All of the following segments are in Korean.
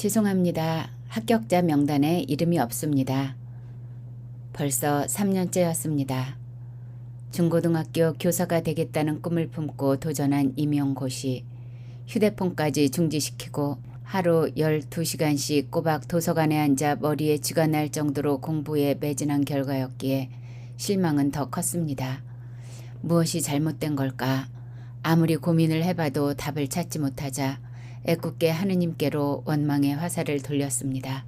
죄송합니다. 합격자 명단에 이름이 없습니다. 벌써 3년째였습니다. 중고등학교 교사가 되겠다는 꿈을 품고 도전한 임용고 시 휴대폰까지 중지시키고 하루 12시간씩 꼬박 도서관에 앉아 머리에 쥐가 날 정도로 공부에 매진한 결과였기에 실망은 더 컸습니다. 무엇이 잘못된 걸까? 아무리 고민을 해봐도 답을 찾지 못하자 애꿎게 하느님께로 원망의 화살을 돌렸습니다.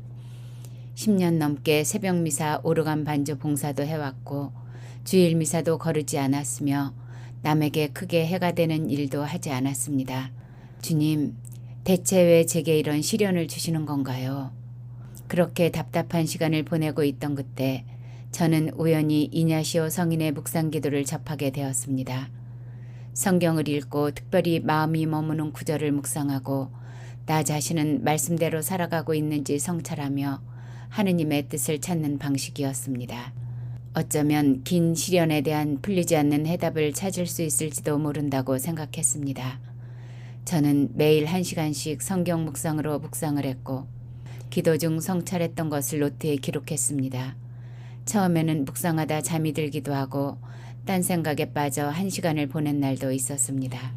10년 넘게 새벽미사 오르간 반주 봉사도 해왔고 주일 미사도 거르지 않았으며 남에게 크게 해가 되는 일도 하지 않았습니다. 주님, 대체 왜 제게 이런 시련을 주시는 건가요? 그렇게 답답한 시간을 보내고 있던 그때 저는 우연히 이냐시오 성인의 묵상기도를 접하게 되었습니다. 성경을 읽고 특별히 마음이 머무는 구절을 묵상하고 나 자신은 말씀대로 살아가고 있는지 성찰하며 하느님의 뜻을 찾는 방식이었습니다. 어쩌면 긴 시련에 대한 풀리지 않는 해답을 찾을 수 있을지도 모른다고 생각했습니다. 저는 매일 1시간씩 성경 묵상으로 묵상을 했고 기도 중 성찰했던 것을 노트에 기록했습니다. 처음에는 묵상하다 잠이 들기도 하고 딴 생각에 빠져 1시간을 보낸 날도 있었습니다.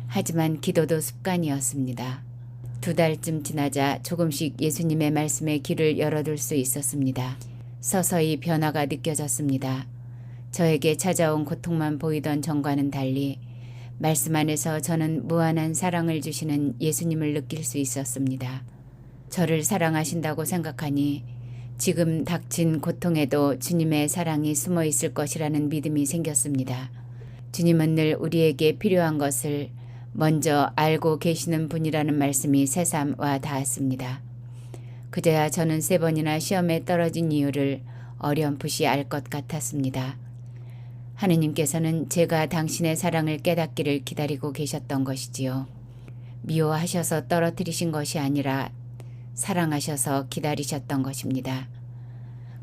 하지만 기도도 습관이었습니다. 2달쯤 지나자 조금씩 예수님의 말씀에 귀를 열어둘 수 있었습니다. 서서히 변화가 느껴졌습니다. 저에게 찾아온 고통만 보이던 전과는 달리 말씀 안에서 저는 무한한 사랑을 주시는 예수님을 느낄 수 있었습니다. 저를 사랑하신다고 생각하니 지금 닥친 고통에도 주님의 사랑이 숨어 있을 것이라는 믿음이 생겼습니다. 주님은 늘 우리에게 필요한 것을 먼저 알고 계시는 분이라는 말씀이 새삼 와 닿았습니다. 그제야 저는 3번이나 시험에 떨어진 이유를 어렴풋이 알 것 같았습니다. 하느님께서는 제가 당신의 사랑을 깨닫기를 기다리고 계셨던 것이지요. 미워하셔서 떨어뜨리신 것이 아니라 사랑하셔서 기다리셨던 것입니다.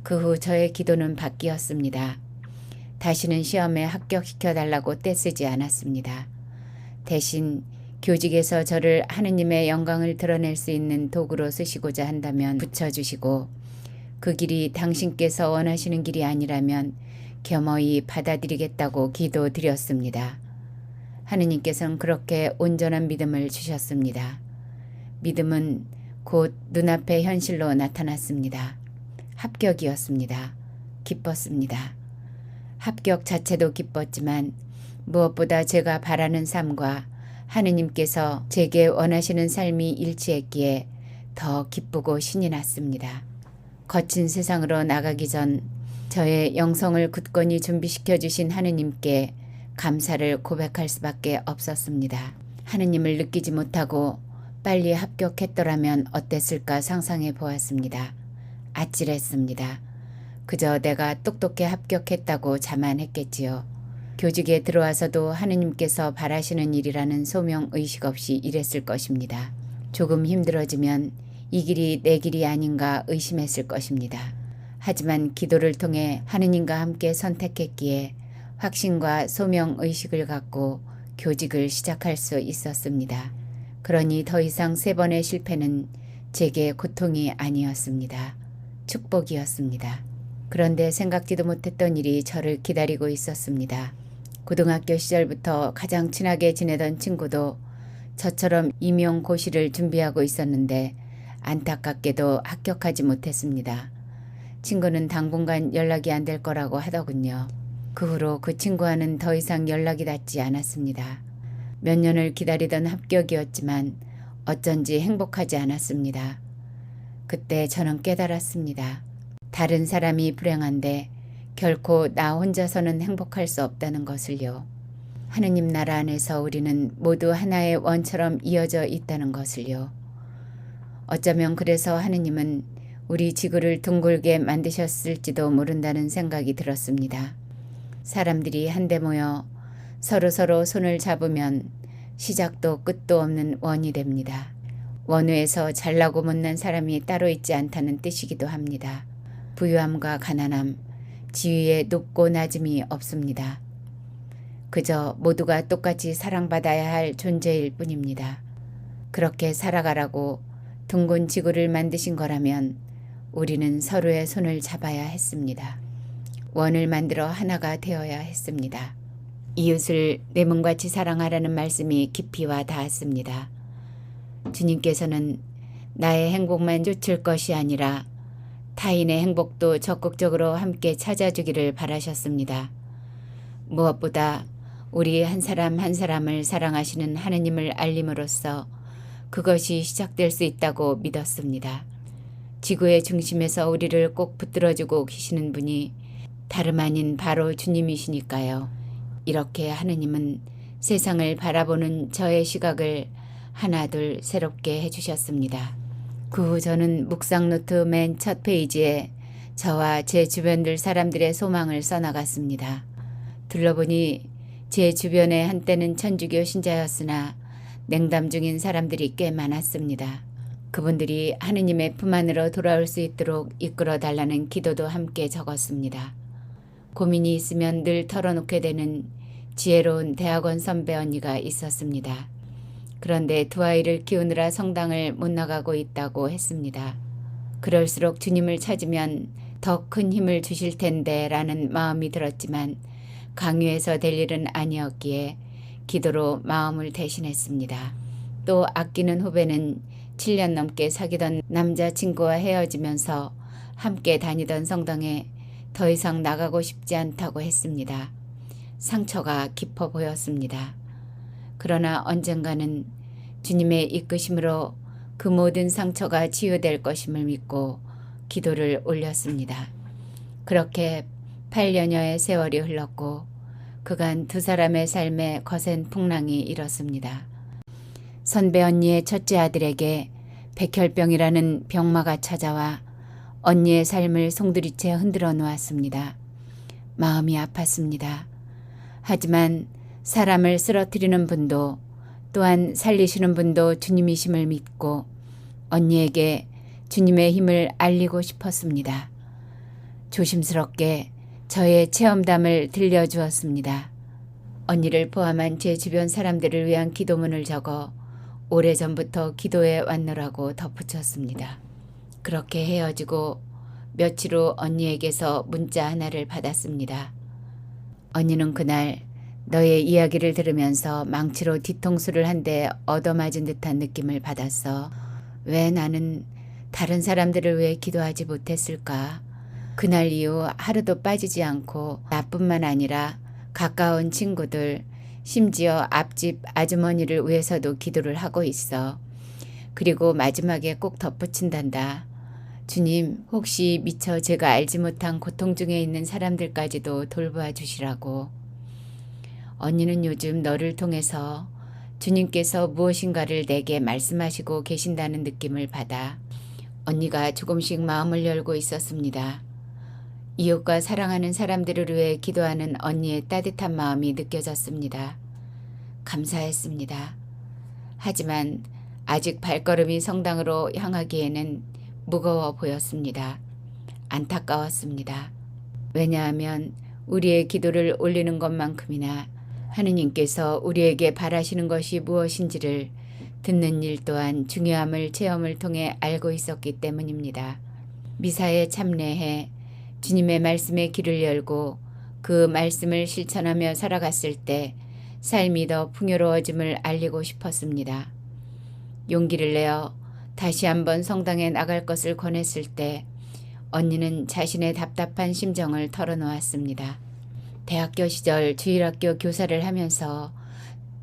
그 후 저의 기도는 바뀌었습니다. 다시는 시험에 합격시켜달라고 떼쓰지 않았습니다. 대신 교직에서 저를 하느님의 영광을 드러낼 수 있는 도구로 쓰시고자 한다면 붙여주시고 그 길이 당신께서 원하시는 길이 아니라면 겸허히 받아들이겠다고 기도드렸습니다. 하느님께서는 그렇게 온전한 믿음을 주셨습니다. 믿음은 곧 눈앞의 현실로 나타났습니다. 합격이었습니다. 기뻤습니다. 합격 자체도 기뻤지만 무엇보다 제가 바라는 삶과 하느님께서 제게 원하시는 삶이 일치했기에 더 기쁘고 신이 났습니다. 거친 세상으로 나가기 전 저의 영성을 굳건히 준비시켜 주신 하느님께 감사를 고백할 수밖에 없었습니다. 하느님을 느끼지 못하고 빨리 합격했더라면 어땠을까 상상해 보았습니다. 아찔했습니다. 그저 내가 똑똑해 합격했다고 자만했겠지요. 교직에 들어와서도 하느님께서 바라시는 일이라는 소명의식 없이 일했을 것입니다. 조금 힘들어지면 이 길이 내 길이 아닌가 의심했을 것입니다. 하지만 기도를 통해 하느님과 함께 선택했기에 확신과 소명의식을 갖고 교직을 시작할 수 있었습니다. 그러니 더 이상 3번의 실패는 제게 고통이 아니었습니다. 축복이었습니다. 그런데 생각지도 못했던 일이 저를 기다리고 있었습니다. 고등학교 시절부터 가장 친하게 지내던 친구도 저처럼 임용고시를 준비하고 있었는데 안타깝게도 합격하지 못했습니다. 친구는 당분간 연락이 안 될 거라고 하더군요. 그 후로 그 친구와는 더 이상 연락이 닿지 않았습니다. 몇 년을 기다리던 합격이었지만 어쩐지 행복하지 않았습니다. 그때 저는 깨달았습니다. 다른 사람이 불행한데 결코 나 혼자서는 행복할 수 없다는 것을요. 하느님 나라 안에서 우리는 모두 하나의 원처럼 이어져 있다는 것을요. 어쩌면 그래서 하느님은 우리 지구를 둥글게 만드셨을지도 모른다는 생각이 들었습니다. 사람들이 한데 모여 서로서로 손을 잡으면 시작도 끝도 없는 원이 됩니다. 원우에서 잘나고 못난 사람이 따로 있지 않다는 뜻이기도 합니다. 부유함과 가난함, 지위에 높고 낮음이 없습니다. 그저 모두가 똑같이 사랑받아야 할 존재일 뿐입니다. 그렇게 살아가라고 둥근 지구를 만드신 거라면 우리는 서로의 손을 잡아야 했습니다. 원을 만들어 하나가 되어야 했습니다. 이웃을 내 몸같이 사랑하라는 말씀이 깊이 와 닿았습니다. 주님께서는 나의 행복만 쫓을 것이 아니라 타인의 행복도 적극적으로 함께 찾아주기를 바라셨습니다. 무엇보다 우리 한 사람 한 사람을 사랑하시는 하느님을 알림으로써 그것이 시작될 수 있다고 믿었습니다. 지구의 중심에서 우리를 꼭 붙들어주고 계시는 분이 다름 아닌 바로 주님이시니까요. 이렇게 하느님은 세상을 바라보는 저의 시각을 하나둘 새롭게 해주셨습니다. 그 후 저는 묵상 노트 맨 첫 페이지에 저와 제 주변들 사람들의 소망을 써나갔습니다. 둘러보니 제 주변에 한때는 천주교 신자였으나 냉담 중인 사람들이 꽤 많았습니다. 그분들이 하느님의 품 안으로 돌아올 수 있도록 이끌어달라는 기도도 함께 적었습니다. 고민이 있으면 늘 털어놓게 되는 지혜로운 대학원 선배 언니가 있었습니다. 그런데 두 아이를 키우느라 성당을 못 나가고 있다고 했습니다. 그럴수록 주님을 찾으면 더 큰 힘을 주실 텐데 라는 마음이 들었지만 강요해서 될 일은 아니었기에 기도로 마음을 대신했습니다. 또 아끼는 후배는 7년 넘게 사귀던 남자친구와 헤어지면서 함께 다니던 성당에 더 이상 나가고 싶지 않다고 했습니다. 상처가 깊어 보였습니다. 그러나 언젠가는 주님의 이끄심으로 그 모든 상처가 치유될 것임을 믿고 기도를 올렸습니다. 그렇게 8년여의 세월이 흘렀고 그간 두 사람의 삶에 거센 풍랑이 일었습니다. 선배 언니의 첫째 아들에게 백혈병이라는 병마가 찾아와 언니의 삶을 송두리째 흔들어 놓았습니다. 마음이 아팠습니다. 하지만 사람을 쓰러뜨리는 분도 또한 살리시는 분도 주님이심을 믿고 언니에게 주님의 힘을 알리고 싶었습니다. 조심스럽게 저의 체험담을 들려주었습니다. 언니를 포함한 제 주변 사람들을 위한 기도문을 적어 오래전부터 기도해 왔노라고 덧붙였습니다. 그렇게 헤어지고 며칠 후 언니에게서 문자 하나를 받았습니다. 언니는 그날 너의 이야기를 들으면서 망치로 뒤통수를 한 대 얻어맞은 듯한 느낌을 받았어. 왜 나는 다른 사람들을 위해 기도하지 못했을까? 그날 이후 하루도 빠지지 않고 나뿐만 아니라 가까운 친구들, 심지어 앞집 아주머니를 위해서도 기도를 하고 있어. 그리고 마지막에 꼭 덧붙인단다. 주님, 혹시 미처 제가 알지 못한 고통 중에 있는 사람들까지도 돌보아 주시라고. 언니는 요즘 너를 통해서 주님께서 무엇인가를 내게 말씀하시고 계신다는 느낌을 받아 언니가 조금씩 마음을 열고 있었습니다. 이웃과 사랑하는 사람들을 위해 기도하는 언니의 따뜻한 마음이 느껴졌습니다. 감사했습니다. 하지만 아직 발걸음이 성당으로 향하기에는 무거워 보였습니다. 안타까웠습니다. 왜냐하면 우리의 기도를 올리는 것만큼이나 하느님께서 우리에게 바라시는 것이 무엇인지를 듣는 일 또한 중요함을 체험을 통해 알고 있었기 때문입니다. 미사에 참여해 주님의 말씀에 귀를 열고 그 말씀을 실천하며 살아갔을 때 삶이 더 풍요로워짐을 알리고 싶었습니다. 용기를 내어 다시 한번 성당에 나갈 것을 권했을 때 언니는 자신의 답답한 심정을 털어놓았습니다. 대학교 시절 주일학교 교사를 하면서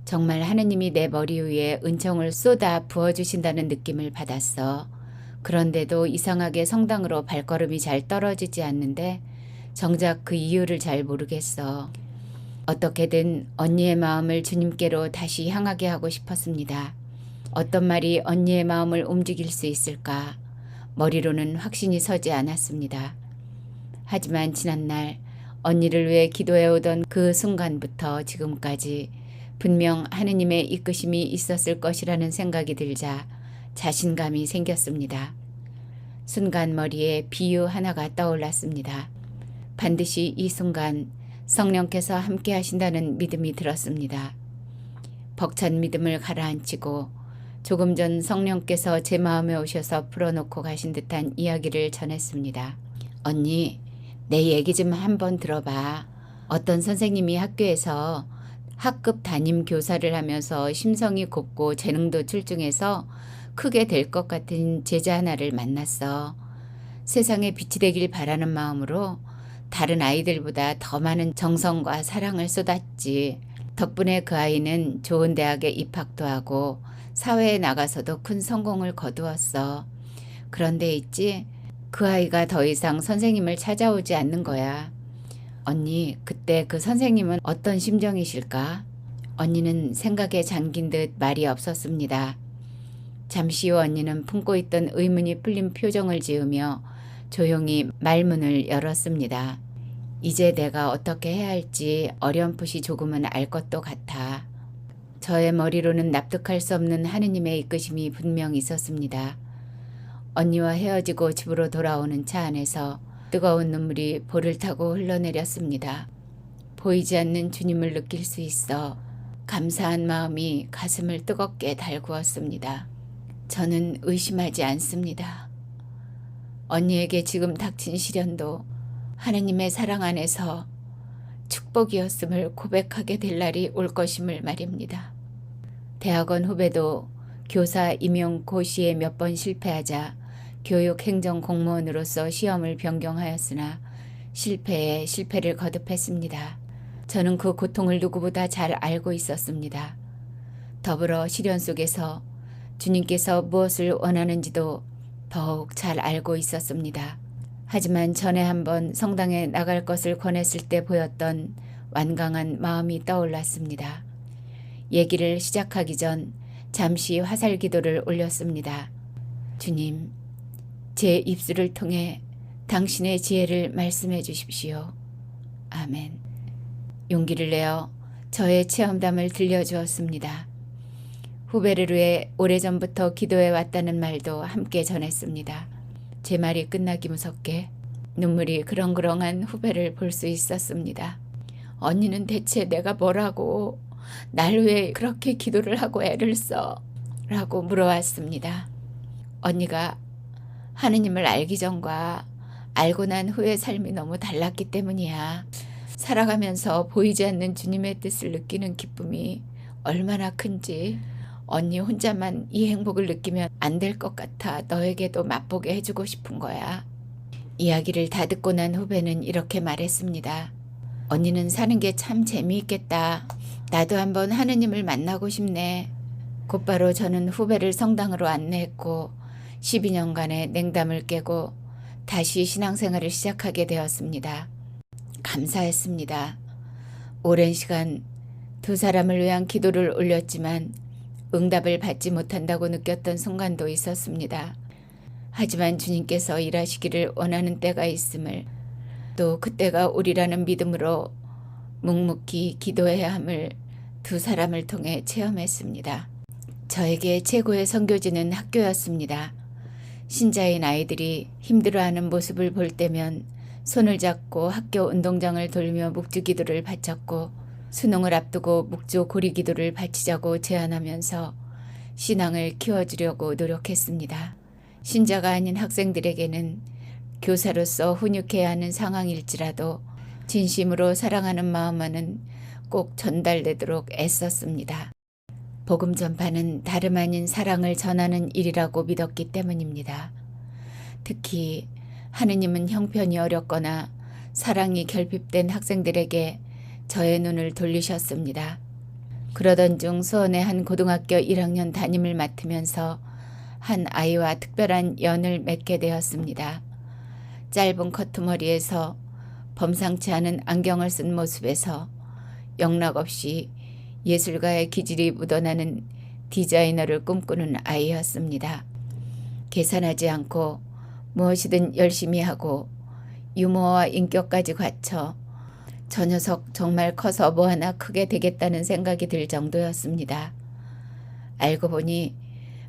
정말 하느님이 내 머리 위에 은총을 쏟아 부어주신다는 느낌을 받았어. 그런데도 이상하게 성당으로 발걸음이 잘 떨어지지 않는데 정작 그 이유를 잘 모르겠어. 어떻게든 언니의 마음을 주님께로 다시 향하게 하고 싶었습니다. 어떤 말이 언니의 마음을 움직일 수 있을까? 머리로는 확신이 서지 않았습니다. 하지만 지난날 언니를 위해 기도해오던 그 순간부터 지금까지 분명 하느님의 이끄심이 있었을 것이라는 생각이 들자 자신감이 생겼습니다. 순간 머리에 비유 하나가 떠올랐습니다. 반드시 이 순간 성령께서 함께 하신다는 믿음이 들었습니다. 벅찬 믿음을 가라앉히고 조금 전 성령께서 제 마음에 오셔서 풀어놓고 가신 듯한 이야기를 전했습니다. 언니, 내 얘기 좀 한번 들어봐. 어떤 선생님이 학교에서 학급 담임 교사를 하면서 심성이 곱고 재능도 출중해서 크게 될 것 같은 제자 하나를 만났어. 세상에 빛이 되길 바라는 마음으로 다른 아이들보다 더 많은 정성과 사랑을 쏟았지. 덕분에 그 아이는 좋은 대학에 입학도 하고 사회에 나가서도 큰 성공을 거두었어. 그런데 있지, 그 아이가 더 이상 선생님을 찾아오지 않는 거야. 언니, 그때 그 선생님은 어떤 심정이실까? 언니는 생각에 잠긴 듯 말이 없었습니다. 잠시 후 언니는 품고 있던 의문이 풀린 표정을 지으며 조용히 말문을 열었습니다. 이제 내가 어떻게 해야 할지 어렴풋이 조금은 알 것도 같아. 저의 머리로는 납득할 수 없는 하느님의 이끄심이 분명 있었습니다. 언니와 헤어지고 집으로 돌아오는 차 안에서 뜨거운 눈물이 볼을 타고 흘러내렸습니다. 보이지 않는 주님을 느낄 수 있어 감사한 마음이 가슴을 뜨겁게 달구었습니다. 저는 의심하지 않습니다. 언니에게 지금 닥친 시련도 하느님의 사랑 안에서 축복이었음을 고백하게 될 날이 올 것임을 말입니다. 대학원 후배도 교사 임용 고시에 몇 번 실패하자 교육행정 공무원으로서 시험을 변경하였으나 실패에 실패를 거듭했습니다. 저는 그 고통을 누구보다 잘 알고 있었습니다. 더불어 시련 속에서 주님께서 무엇을 원하는지도 더욱 잘 알고 있었습니다. 하지만 전에 한번 성당에 나갈 것을 권했을 때 보였던 완강한 마음이 떠올랐습니다. 얘기를 시작하기 전 잠시 화살 기도를 올렸습니다. 주님, 제 입술을 통해 당신의 지혜를 말씀해 주십시오. 아멘. 용기를 내어 저의 체험담을 들려주었습니다. 후배를 위해 오래전부터 기도해 왔다는 말도 함께 전했습니다. 제 말이 끝나기 무섭게 눈물이 그렁그렁한 후배를 볼 수 있었습니다. 언니는 대체 내가 뭐라고, 날 왜 그렇게 기도를 하고 애를 써? 라고 물어왔습니다. 언니가 하느님을 알기 전과 알고 난 후의 삶이 너무 달랐기 때문이야. 살아가면서 보이지 않는 주님의 뜻을 느끼는 기쁨이 얼마나 큰지 언니 혼자만 이 행복을 느끼면 안 될 것 같아 너에게도 맛보게 해주고 싶은 거야. 이야기를 다 듣고 난 후배는 이렇게 말했습니다. 언니는 사는 게 참 재미있겠다. 나도 한번 하느님을 만나고 싶네. 곧바로 저는 후배를 성당으로 안내했고 12년간의 냉담을 깨고 다시 신앙생활을 시작하게 되었습니다. 감사했습니다. 오랜 시간 두 사람을 위한 기도를 올렸지만 응답을 받지 못한다고 느꼈던 순간도 있었습니다. 하지만 주님께서 일하시기를 원하는 때가 있음을, 또 그때가 오리라는 믿음으로 묵묵히 기도해야 함을 두 사람을 통해 체험했습니다. 저에게 최고의 선교지는 학교였습니다. 신자인 아이들이 힘들어하는 모습을 볼 때면 손을 잡고 학교 운동장을 돌며 묵주기도를 바쳤고, 수능을 앞두고 묵주 고리기도를 바치자고 제안하면서 신앙을 키워주려고 노력했습니다. 신자가 아닌 학생들에게는 교사로서 훈육해야 하는 상황일지라도 진심으로 사랑하는 마음만은 꼭 전달되도록 애썼습니다. 복음 전파는 다름 아닌 사랑을 전하는 일이라고 믿었기 때문입니다. 특히 하느님은 형편이 어렵거나 사랑이 결핍된 학생들에게 저의 눈을 돌리셨습니다. 그러던 중 수원의 한 고등학교 1학년 담임을 맡으면서 한 아이와 특별한 연을 맺게 되었습니다. 짧은 커트머리에서 범상치 않은 안경을 쓴 모습에서 영락없이 예술가의 기질이 묻어나는 디자이너를 꿈꾸는 아이였습니다. 계산하지 않고 무엇이든 열심히 하고 유머와 인격까지 갖춰 저 녀석 정말 커서 뭐 하나 크게 되겠다는 생각이 들 정도였습니다. 알고 보니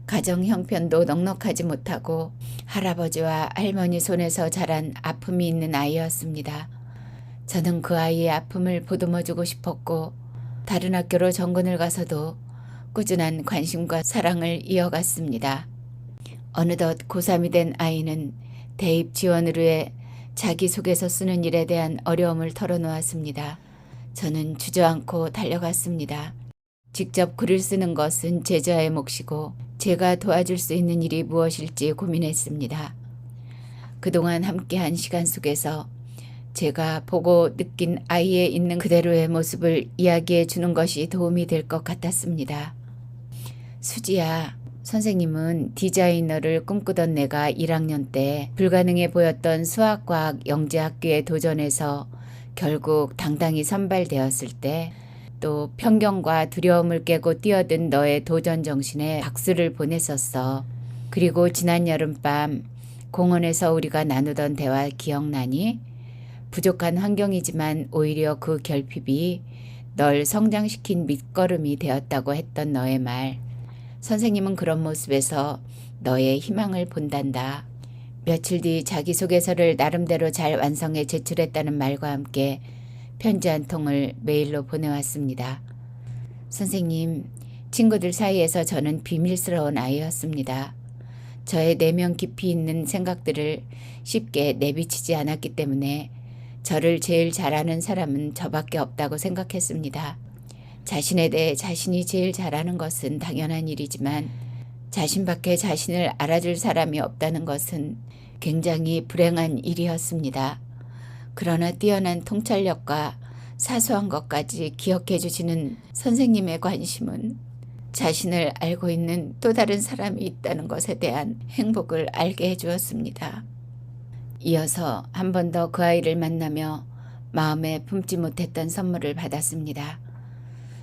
가정 형편도 넉넉하지 못하고 할아버지와 할머니 손에서 자란 아픔이 있는 아이였습니다. 저는 그 아이의 아픔을 보듬어주고 싶었고 다른 학교로 전근을 가서도 꾸준한 관심과 사랑을 이어갔습니다. 어느덧 고3이 된 아이는 대입 지원을 위해 자기소개서 쓰는 일에 대한 어려움을 털어놓았습니다. 저는 주저앉고 달려갔습니다. 직접 글을 쓰는 것은 제자의 몫이고 제가 도와줄 수 있는 일이 무엇일지 고민했습니다. 그동안 함께한 시간 속에서 제가 보고 느낀 아이의 있는 그대로의 모습을 이야기해 주는 것이 도움이 될 것 같았습니다. 수지야, 선생님은 디자이너를 꿈꾸던 내가 1학년 때 불가능해 보였던 수학과학 영재학교에 도전해서 결국 당당히 선발되었을 때 또 편견과 두려움을 깨고 뛰어든 너의 도전 정신에 박수를 보냈었어. 그리고 지난 여름밤 공원에서 우리가 나누던 대화 기억나니? 부족한 환경이지만 오히려 그 결핍이 널 성장시킨 밑거름이 되었다고 했던 너의 말. 선생님은 그런 모습에서 너의 희망을 본단다. 며칠 뒤 자기소개서를 나름대로 잘 완성해 제출했다는 말과 함께 편지 한 통을 메일로 보내왔습니다. 선생님, 친구들 사이에서 저는 비밀스러운 아이였습니다. 저의 내면 깊이 있는 생각들을 쉽게 내비치지 않았기 때문에 저를 제일 잘 아는 사람은 저밖에 없다고 생각했습니다. 자신에 대해 자신이 제일 잘하는 것은 당연한 일이지만 자신밖에 자신을 알아줄 사람이 없다는 것은 굉장히 불행한 일이었습니다. 그러나 뛰어난 통찰력과 사소한 것까지 기억해 주시는 선생님의 관심은 자신을 알고 있는 또 다른 사람이 있다는 것에 대한 행복을 알게 해주었습니다. 이어서 한 번 더 그 아이를 만나며 마음에 품지 못했던 선물을 받았습니다.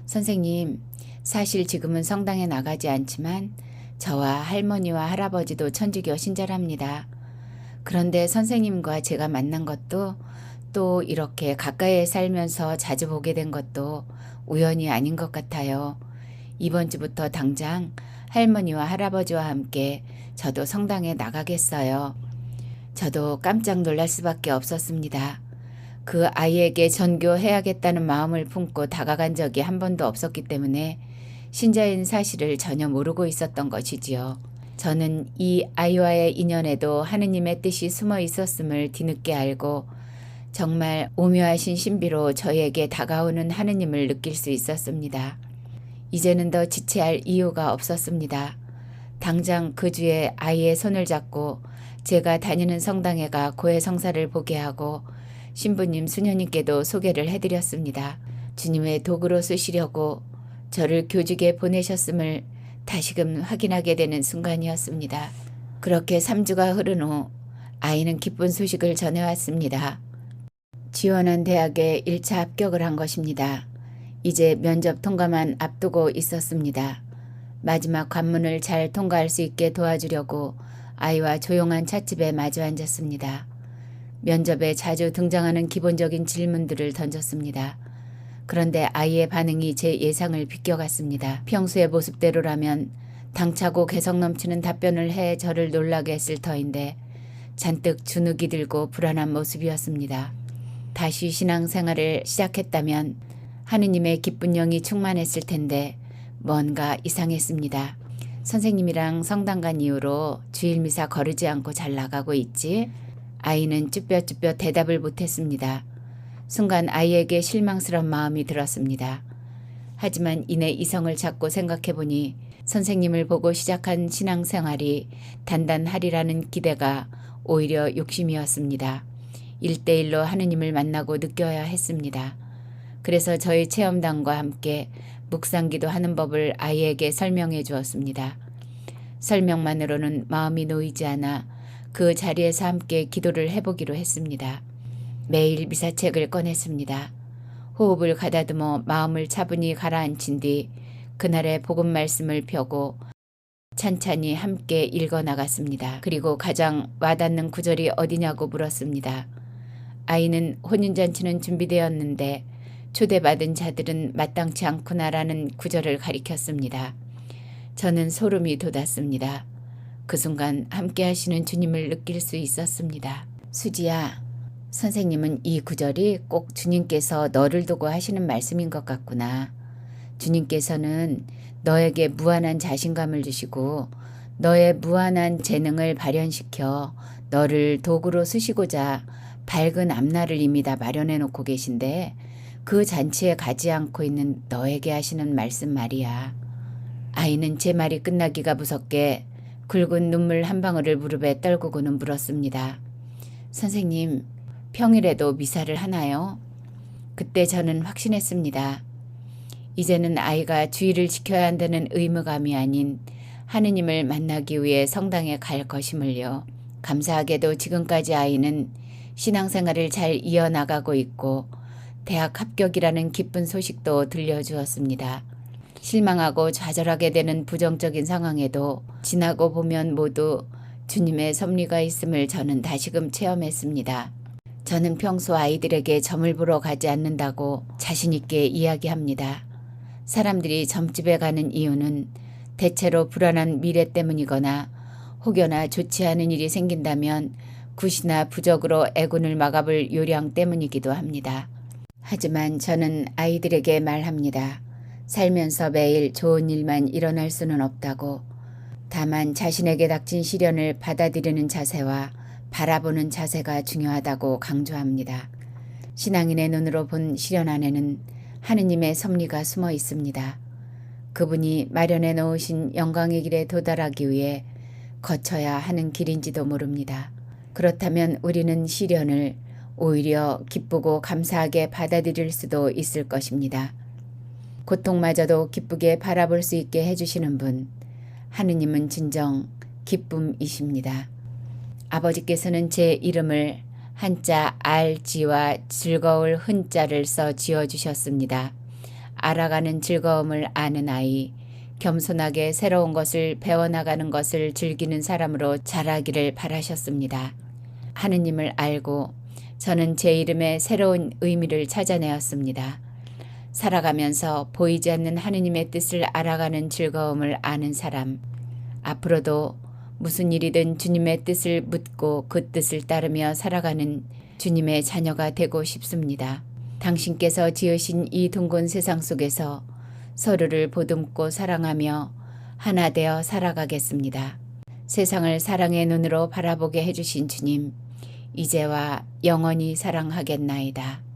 선생님, 사실 지금은 성당에 나가지 않지만 저와 할머니와 할아버지도 천주교 신자랍니다. 그런데 선생님과 제가 만난 것도 또 이렇게 가까이에 살면서 자주 보게 된 것도 우연이 아닌 것 같아요. 이번 주부터 당장 할머니와 할아버지와 함께 저도 성당에 나가겠어요. 저도 깜짝 놀랄 수밖에 없었습니다. 그 아이에게 전교해야겠다는 마음을 품고 다가간 적이 한 번도 없었기 때문에 신자인 사실을 전혀 모르고 있었던 것이지요. 저는 이 아이와의 인연에도 하느님의 뜻이 숨어 있었음을 뒤늦게 알고 정말 오묘하신 신비로 저에게 다가오는 하느님을 느낄 수 있었습니다. 이제는 더 지체할 이유가 없었습니다. 당장 그 주에 아이의 손을 잡고 제가 다니는 성당에 가 고해 성사를 보게 하고 신부님 수녀님께도 소개를 해드렸습니다. 주님의 도구로 쓰시려고 저를 교직에 보내셨음을 다시금 확인하게 되는 순간이었습니다. 그렇게 3주가 흐른 후 아이는 기쁜 소식을 전해왔습니다. 지원한 대학에 1차 합격을 한 것입니다. 이제 면접 통과만 앞두고 있었습니다. 마지막 관문을 잘 통과할 수 있게 도와주려고 아이와 조용한 찻집에 마주 앉았습니다. 면접에 자주 등장하는 기본적인 질문들을 던졌습니다. 그런데 아이의 반응이 제 예상을 비껴갔습니다. 평소의 모습대로라면 당차고 개성 넘치는 답변을 해 저를 놀라게 했을 터인데 잔뜩 주눅이 들고 불안한 모습이었습니다. 다시 신앙생활을 시작했다면 하느님의 기쁜 영이 충만했을 텐데 뭔가 이상했습니다. 선생님이랑 성당 간 이후로 주일 미사 거르지 않고 잘 나가고 있지? 아이는 쭈뼛쭈뼛 대답을 못했습니다. 순간 아이에게 실망스러운 마음이 들었습니다. 하지만 이내 이성을 잡고 생각해보니 선생님을 보고 시작한 신앙생활이 단단하리라는 기대가 오히려 욕심이었습니다. 1대1로 하느님을 만나고 느껴야 했습니다. 그래서 저희 체험단과 함께 묵상기도 하는 법을 아이에게 설명해 주었습니다. 설명만으로는 마음이 놓이지 않아 그 자리에서 함께 기도를 해보기로 했습니다. 매일 미사책을 꺼냈습니다. 호흡을 가다듬어 마음을 차분히 가라앉힌 뒤 그날의 복음 말씀을 펴고 찬찬히 함께 읽어나갔습니다. 그리고 가장 와닿는 구절이 어디냐고 물었습니다. 아이는 혼인잔치는 준비되었는데 초대받은 자들은 마땅치 않구나라는 구절을 가리켰습니다. 저는 소름이 돋았습니다. 그 순간 함께 하시는 주님을 느낄 수 있었습니다. 수지야, 선생님은 이 구절이 꼭 주님께서 너를 두고 하시는 말씀인 것 같구나. 주님께서는 너에게 무한한 자신감을 주시고 너의 무한한 재능을 발현시켜 너를 도구로 쓰시고자 밝은 앞날을 이미 다 마련해 놓고 계신데 그 잔치에 가지 않고 있는 너에게 하시는 말씀 말이야. 아이는 제 말이 끝나기가 무섭게 굵은 눈물 한 방울을 무릎에 떨구고는 물었습니다. 선생님, 평일에도 미사를 하나요? 그때 저는 확신했습니다. 이제는 아이가 주의를 지켜야 한다는 의무감이 아닌 하느님을 만나기 위해 성당에 갈 것임을요. 감사하게도 지금까지 아이는 신앙생활을 잘 이어나가고 있고 대학 합격이라는 기쁜 소식도 들려주었습니다. 실망하고 좌절하게 되는 부정적인 상황에도 지나고 보면 모두 주님의 섭리가 있음을 저는 다시금 체험했습니다. 저는 평소 아이들에게 점을 보러 가지 않는다고 자신 있게 이야기합니다. 사람들이 점집에 가는 이유는 대체로 불안한 미래 때문이거나 혹여나 좋지 않은 일이 생긴다면 굿이나 부적으로 애군을 막아볼 요량 때문이기도 합니다. 하지만 저는 아이들에게 말합니다. 살면서 매일 좋은 일만 일어날 수는 없다고. 다만 자신에게 닥친 시련을 받아들이는 자세와 바라보는 자세가 중요하다고 강조합니다. 신앙인의 눈으로 본 시련 안에는 하느님의 섭리가 숨어 있습니다. 그분이 마련해 놓으신 영광의 길에 도달하기 위해 거쳐야 하는 길인지도 모릅니다. 그렇다면 우리는 시련을 오히려 기쁘고 감사하게 받아들일 수도 있을 것입니다. 고통마저도 기쁘게 바라볼 수 있게 해주시는 분, 하느님은 진정 기쁨이십니다. 아버지께서는 제 이름을 한자 알지와 즐거울 흔자를 써 지어주셨습니다. 알아가는 즐거움을 아는 아이, 겸손하게 새로운 것을 배워나가는 것을 즐기는 사람으로 자라기를 바라셨습니다. 하느님을 알고 저는 제 이름의 새로운 의미를 찾아내었습니다. 살아가면서 보이지 않는 하느님의 뜻을 알아가는 즐거움을 아는 사람. 앞으로도 무슨 일이든 주님의 뜻을 묻고 그 뜻을 따르며 살아가는 주님의 자녀가 되고 싶습니다. 당신께서 지으신 이 둥근 세상 속에서 서로를 보듬고 사랑하며 하나 되어 살아가겠습니다. 세상을 사랑의 눈으로 바라보게 해주신 주님, 이제와 영원히 사랑하겠나이다.